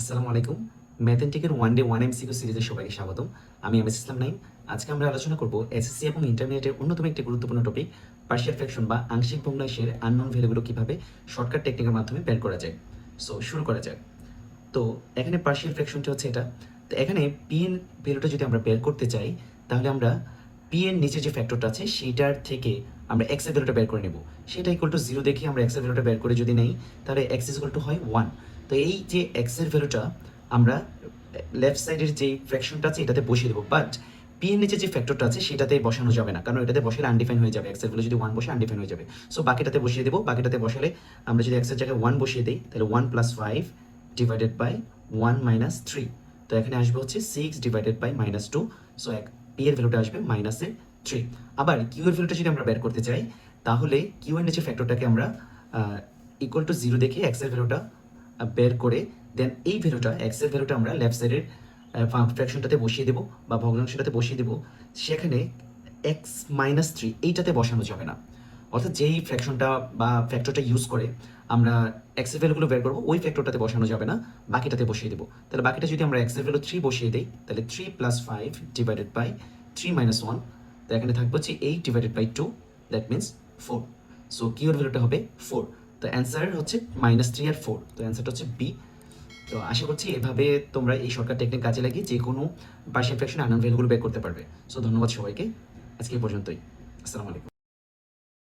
আসসালামু আলাইকুম। ম্যাথেমেটিকের one day one MCQ সিরিজে সবাইকে স্বাগতম। আমি এমএস ইসলাম নাইম। আজকে আমরা আলোচনা করব এসএসসি এবং ইন্টারমিডিয়েটের অন্যতম একটি গুরুত্বপূর্ণ টপিক পার্শিয়াল ফ্র্যাকশন বা আংশিক ভগ্নাংশের আননোন ভ্যালুগুলো কিভাবে শর্টকাট টেকনিকের মাধ্যমে বের করা যায়। সো শুরু করা যাক। তো এখানে পার্শিয়াল ফ্র্যাকশনটা হচ্ছে এটা। তো এখানে পি এর ভ্যালুটা যদি আমরা বের করতে চাই তাহলে আমরা পি এর নিচে যে ফ্যাক্টরটা আছে সেইটার থেকে আমরা এক্স এর ভ্যালুটা বের করে নেব। সেটা ইকুয়াল টু 0 দেখে আমরা এক্স এর ভ্যালুটা বের করে যদি নেই তাহলে এক্স ইজ ইকুয়াল টু হয় 1। তো এই যে এক্স এর ভ্যালুটা আমরা লেফট সাইডের যে ফ্র্যাকশনটা আছে এটাতে বসিয়ে দেবো, বাট পি এর নিচে যে ফ্যাক্টরটা আছে সেটাতে বসানো যাবে না, কারণ এটাতে বসালে আনডিফাইন হয়ে যাবে। এক্স এর ভ্যালু যদি 1 বসে আনডিফাইন হয়ে যাবে। সো বাকিটাতে বসিয়ে দেবো। বাকিটাতে বসালে আমরা যদি এক্স এর জায়গায় 1 বসিয়ে দিই তাহলে 1 প্লাস 5 ডিভাইডেড বাই 1 মাইনাস 3। তো এখানে আসবে হচ্ছে 6 divided by minus 2। So P এর ভ্যালুটা আসবে মাইনাসের 3। আবার কিউ এর ভ্যালুটা যদি আমরা বের করতে চাই তাহলে কিউ এর নিচে ফ্যাক্টরটাকে আমরা ইকুয়াল টু 0 দেখে এক্স এর ভ্যালুটা বের করে দেন এই ভ্যালুটা এক্স এর ভ্যালুটা আমরা লেফট সাইডের ফ্র্যাকশনটাতে বসিয়ে দেবো বা ভগ্নাংশটাতে বসিয়ে দেবো। সেখানে এক্স মাইনাস 3 এইটাতে বসানো যাবে না। অর্থাৎ যেই ফ্র্যাকশনটা বা ফ্যাক্টরটা ইউজ করে আমরা এক্স এর ভ্যালুগুলো বের করবো ওই ফ্যাক্টরটাতে বসানো যাবে না, বাকিটাতে বসিয়ে দেবো। তাহলে বাকিটা যদি আমরা এক্স এর ভ্যালু 3 বসিয়ে দিই তাহলে 3 প্লাস 5 ডিভাইডেড বাই 3 মাইনাস 1। তো এখানে থাকবে হচ্ছে 8 divided by 2, that means 4। So Q এর ভ্যালুটা হবে 4। তো অ্যান্সার হচ্ছে মাইনাস 3 আর 4। তো অ্যান্সারটা হচ্ছে বি। তো আশা করছি এভাবে তোমরা এই শর্টকাট টেকনিক কাজে লাগিয়ে যে কোনো পার্শিয়াল ফ্র্যাকশন আননোন ভ্যালুগুলো বের করতে পারবে। সো ধন্যবাদ সবাইকে, আজকে এই পর্যন্তই। আসসালামু আলাইকুম।